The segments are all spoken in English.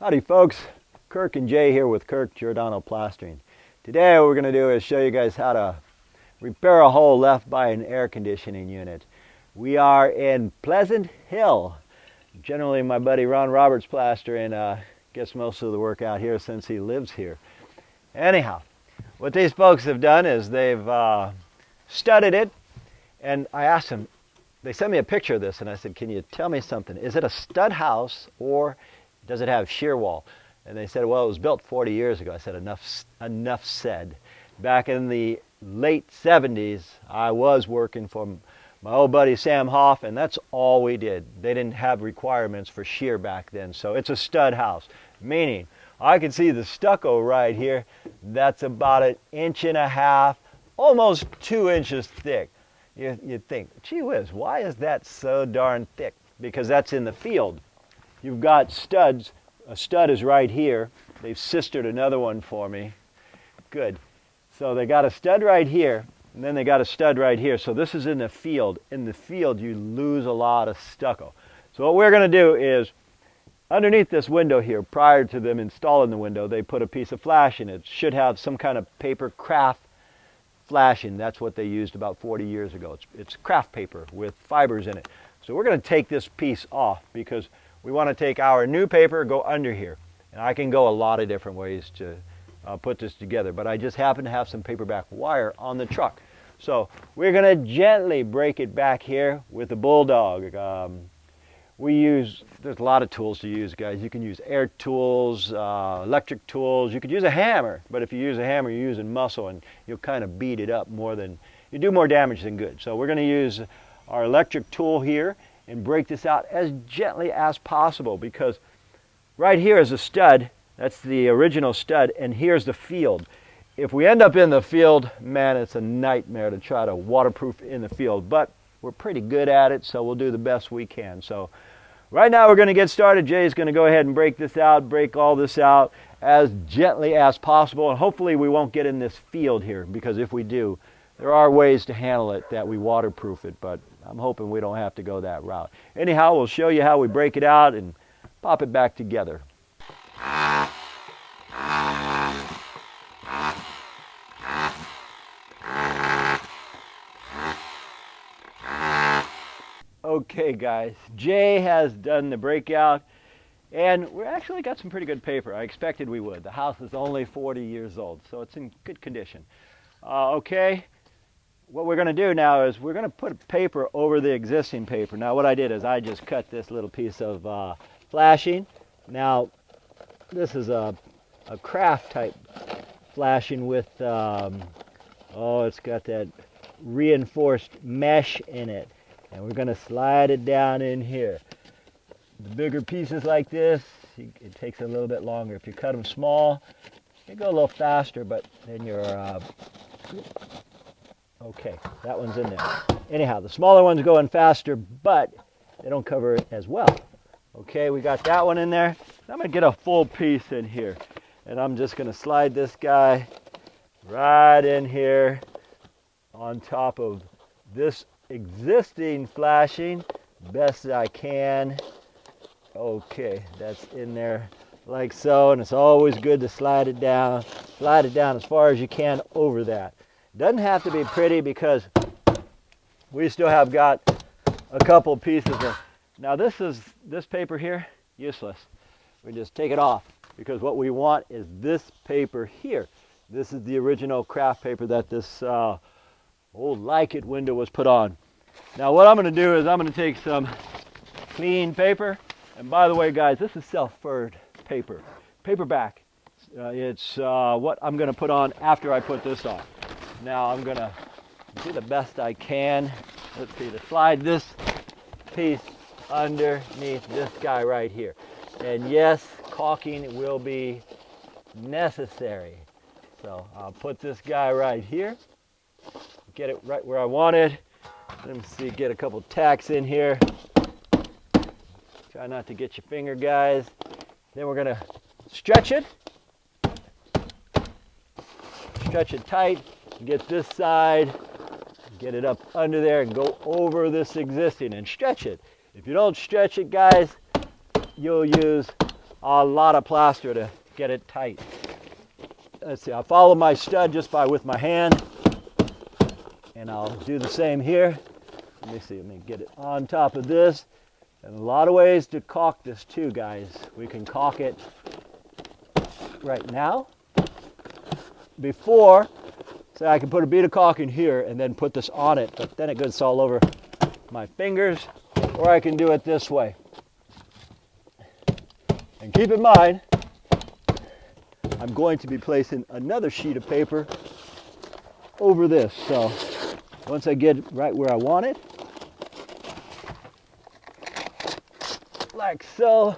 Howdy folks, Kirk and Jay here with Kirk Giordano Plastering. Today what we're going to do is show you guys how to repair a hole left by an air conditioning unit. We are in Pleasant Hill. Generally my buddy Ron Roberts Plastering gets most of the work out here since he lives here. Anyhow, what these folks have done is they've studded it, and I asked them, they sent me a picture of this and I said, can you tell me something? Is it a stud house or does it have shear wall? And they said, well, it was built 40 years ago. I said, enough said. Back in the late 70s, I was working for my old buddy Sam Hoff, and that's all we did. They didn't have requirements for shear back then, so it's a stud house. Meaning, I can see the stucco right here. That's about 1.5 inches, almost 2 inches thick. You'd think, gee whiz, why is that so darn thick? Because that's in the field. You've got studs. A stud is right here. They've sistered another one for me. Good. So they got a stud right here, and then they got a stud right here. So this is in the field. In the field, you lose a lot of stucco. So what we're going to do is, underneath this window here, prior to them installing the window, they put a piece of flashing. It should have some kind of paper craft flashing. That's what they used about 40 years ago. It's craft paper with fibers in it. So we're going to take this piece off because we want to take our new paper, go under here. And I can go a lot of different ways to put this together, but I just happen to have some paperback wire on the truck. So we're going to gently break it back here with a bulldog. There's a lot of tools to use, guys. You can use air tools, electric tools. You could use a hammer, but if you use a hammer, you're using muscle and you'll kind of beat it up more than, you do more damage than good. So we're going to use our electric tool here and break this out as gently as possible, because right here is a stud. That's the original stud, and here's the field. If we end up in the field, man, it's a nightmare to try to waterproof in the field, but we're pretty good at it, so we'll do the best we can. So right now we're going to get started. Jay's going to go ahead and break this out, break all this out as gently as possible, and hopefully we won't get in this field here, because if we do, there are ways to handle it that we waterproof it, but I'm hoping we don't have to go that route. Anyhow, we'll show you how we break it out and pop it back together. Okay guys, Jay has done the breakout, and we actually got some pretty good paper. I expected we would. The house is only 40 years old, so it's in good condition. Okay, what we're going to do now is we're going to put paper over the existing paper. Now what I did is I just cut this little piece of flashing. Now this is a craft type flashing with, it's got that reinforced mesh in it. And we're going to slide it down in here. The bigger pieces like this, it takes a little bit longer. If you cut them small, they go a little faster, but then you're, okay, that one's in there. Anyhow, the smaller ones go in faster, but they don't cover it as well. Okay, we got that one in there. I'm going to get a full piece in here. And I'm just going to slide this guy right in here on top of this existing flashing best I can. Okay, that's in there like so, and it's always good to slide it down as far as you can over that. Doesn't have to be pretty because we still have got a couple pieces of, now this paper here, useless. We just take it off, because what we want is this paper here. This is the original craft paper that this old like-it window was put on. Now what I'm going to do is I'm going to take some clean paper, and by the way guys, this is self-furred paper, paperback. It's what I'm going to put on after I put this on. Now I'm going to do the best I can. Let's see, to slide this piece underneath this guy right here. And yes, caulking will be necessary. So I'll put this guy right here, get it right where I want it. Let me see, get a couple tacks in here. Try not to get your finger, guys. Then we're gonna stretch it. Stretch it tight, get this side, get it up under there and go over this existing and stretch it. If you don't stretch it, guys, you'll use a lot of plaster to get it tight. Let's see, I'll follow my stud just with my hand, and I'll do the same here. Let me see, let me get it on top of this. And a lot of ways to caulk this too, guys. We can caulk it right now. Before, say I can put a bead of caulk in here and then put this on it, but then it gets all over my fingers. Or I can do it this way. And keep in mind, I'm going to be placing another sheet of paper over this. So once I get it right where I want it, like so,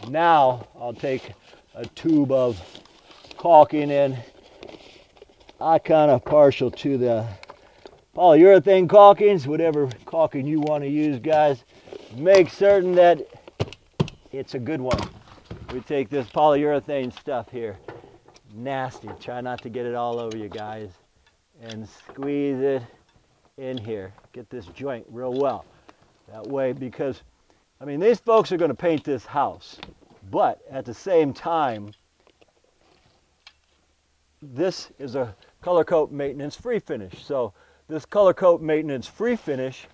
now I'll take a tube of caulking in. I'm kind of partial to the polyurethane caulkings, whatever caulking you want to use, guys. Make certain that it's a good one. We take this polyurethane stuff here, nasty. Try not to get it all over you guys, and squeeze it in here. Get this joint real well. That way, because, I mean, these folks are going to paint this house, but at the same time, this is a color coat maintenance free finish. So this color coat maintenance free finish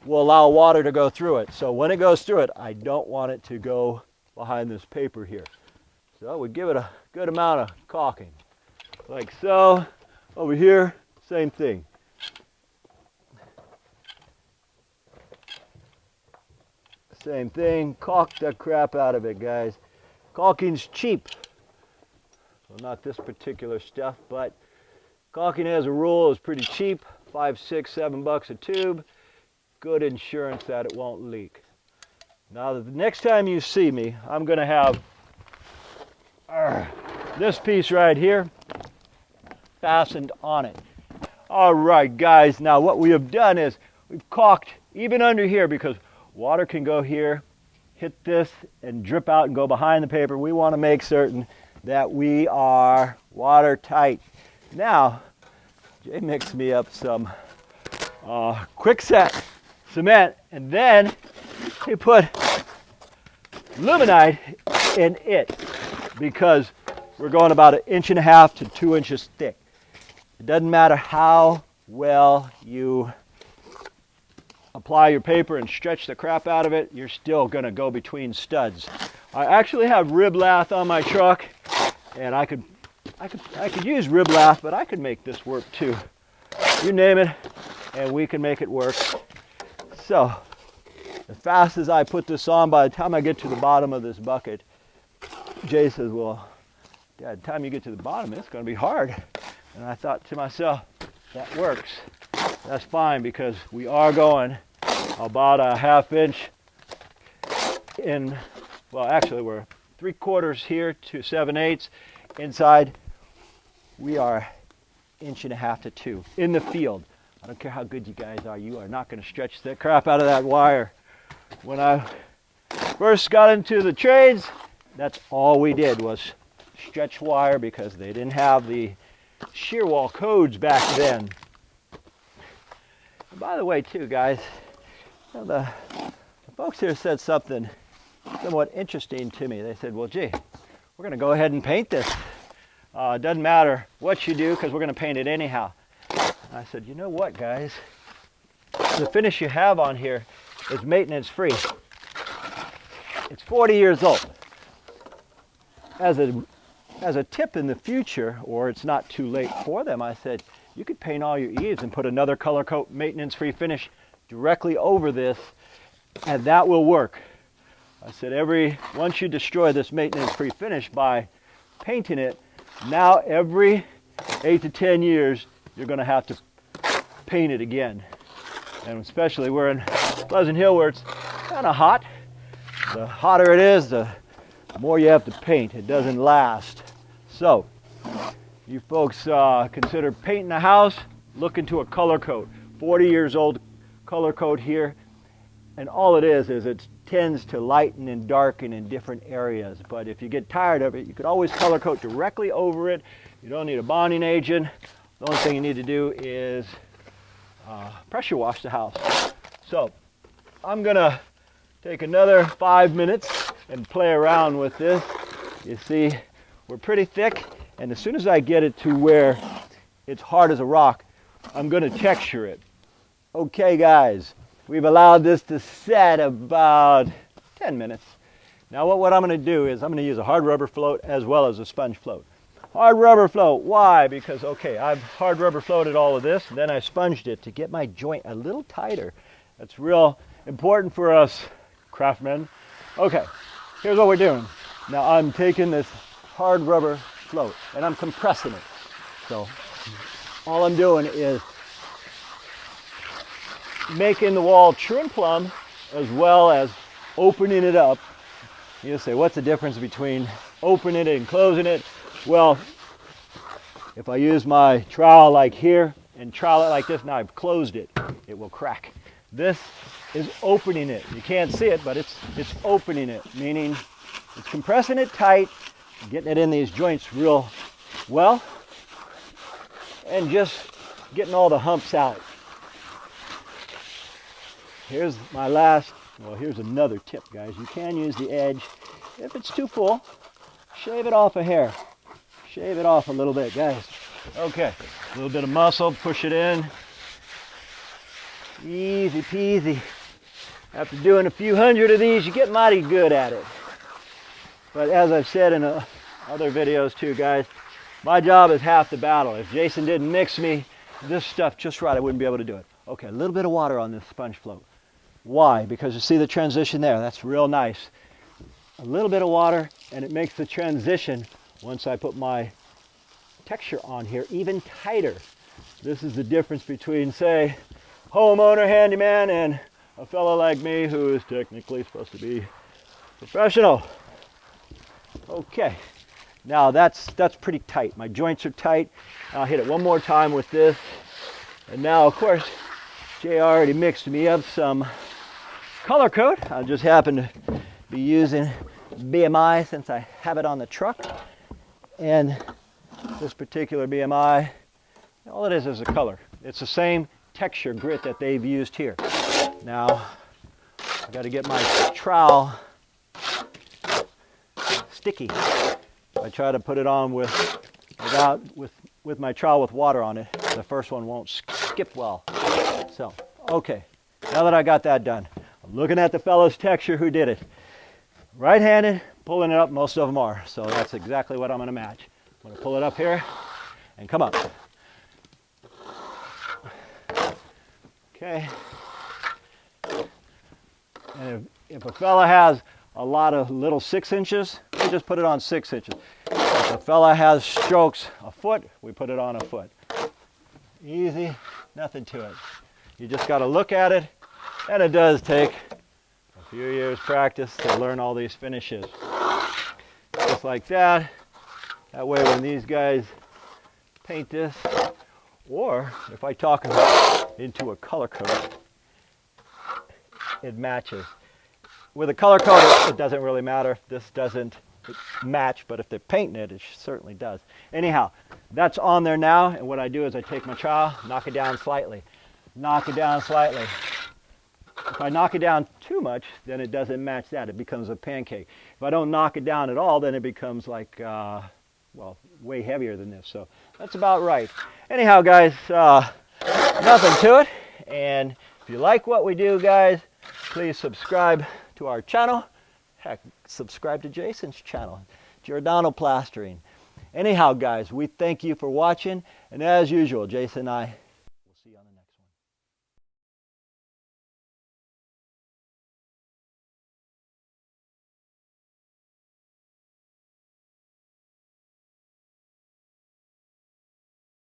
will allow water to go through it. So when it goes through it, I don't want it to go behind this paper here. So we give it a good amount of caulking. Like so. Over here, same thing. Same thing, caulk the crap out of it, guys. Caulking's cheap. Well, not this particular stuff, but caulking as a rule is pretty cheap. $5, $6, $7 a tube. Good insurance that it won't leak. Now, the next time you see me, I'm going to have this piece right here fastened on it. All right, guys. Now, what we have done is we've caulked even under here, because water can go here, hit this, and drip out and go behind the paper. We want to make certain that we are watertight. Now, Jay mixed me up some quickset cement, and then he put luminite in it, because we're going about 1.5 to 2 inches thick. It doesn't matter how well you apply your paper and stretch the crap out of it, you're still going to go between studs. I actually have rib lath on my truck, and I could use rib lath, but I could make this work too. You name it, and we can make it work. So, as fast as I put this on, by the time I get to the bottom of this bucket, Jay says, well, by the time you get to the bottom, it's going to be hard. And I thought to myself, that works. That's fine, because we are going about a 1/2 inch in, well, actually we're 3/4 here to 7/8 inside. We are 1.5 to 2 in the field. I don't care how good you guys are, you are not going to stretch the crap out of that wire. When I first got into the trades, that's all we did was stretch wire, because they didn't have the shear wall codes back then. And by the way, too, guys, you know, the folks here said something somewhat interesting to me. They said, well, gee, we're going to go ahead and paint this. It doesn't matter what you do, because we're going to paint it anyhow. And I said, you know what, guys? The finish you have on here is maintenance free. It's 40 years old. As a tip in the future, or it's not too late for them, I said, you could paint all your eaves and put another color coat maintenance free finish directly over this, and that will work. I said, once you destroy this maintenance free finish by painting it, now every 8 to 10 years, you're going to have to paint it again. And especially we're in Pleasant Hill, where it's kind of hot. The hotter it is, the more you have to paint. It doesn't last. So, you folks consider painting a house, look into a color coat. 40 years old color coat here. And all it is it tends to lighten and darken in different areas. But if you get tired of it, you could always color coat directly over it. You don't need a bonding agent. The only thing you need to do is pressure wash the house. So I'm going to take another 5 minutes and play around with this. You see, we're pretty thick, and as soon as I get it to where it's hard as a rock, I'm going to texture it. Okay guys, we've allowed this to set about 10 minutes. Now what I'm going to do is I'm going to use a hard rubber float as well as a sponge float. Hard rubber float, why? Because, okay, I've hard rubber floated all of this, and then I sponged it to get my joint a little tighter. That's real important for us craftsmen. Okay, here's what we're doing. Now I'm taking this hard rubber float and I'm compressing it. So all I'm doing is making the wall true and plumb as well as opening it up. You say, what's the difference between opening it and closing it? Well, if I use my trowel like here and trowel it like this, now I've closed it, it will crack. This is opening it. You can't see it, but it's opening it, meaning it's compressing it tight, getting it in these joints real well, and just getting all the humps out. Here's my last, well, here's another tip, guys. You can use the edge. If it's too full, shave it off a hair. Shave it off a little bit, guys. Okay, a little bit of muscle, push it in. Easy peasy. After doing a few hundred of these, you get mighty good at it. But as I've said in other videos too, guys, my job is half the battle. If Jason didn't mix me this stuff just right, I wouldn't be able to do it. Okay, a little bit of water on this sponge float. Why? Because you see the transition there. That's real nice. A little bit of water, and it makes the transition, once I put my texture on here, even tighter. This is the difference between, say, homeowner, handyman, and a fellow like me who is technically supposed to be professional. Okay, now that's pretty tight. My joints are tight. I'll hit it one more time with this. And now, of course, Jay already mixed me up some color coat. I just happen to be using BMI since I have it on the truck. And this particular BMI, all it is a color. It's the same texture grit that they've used here. Now, I've got to get my trowel sticky. I try to put it on with my trowel with water on it. The first one won't skip well. So, okay, now that I got that done, I'm looking at the fellow's texture who did it. Right-handed, pulling it up, most of them are. So that's exactly what I'm going to match. I'm going to pull it up here and come up. Okay. And if a fella has a lot of little 6 inches, we just put it on 6 inches. If a fella has strokes a foot, we put it on a foot. Easy, nothing to it. You just got to look at it, and it does take a few years practice to learn all these finishes. Just like that. That way when these guys paint this, or if I talk into a color coat, it matches. With a color coat, it doesn't really matter if this doesn't match, but if they're painting it, it certainly does. Anyhow, that's on there now, and what I do is I take my trowel, knock it down slightly. Knock it down slightly. If I knock it down too much, then it doesn't match that. It becomes a pancake. If I don't knock it down at all, then it becomes like, well, way heavier than this. So that's about right. Anyhow, guys, nothing to it. And if you like what we do, guys, please subscribe to our channel. Heck, subscribe to Jason's channel, Giordano Plastering. Anyhow, guys, we thank you for watching. And as usual, Jason and I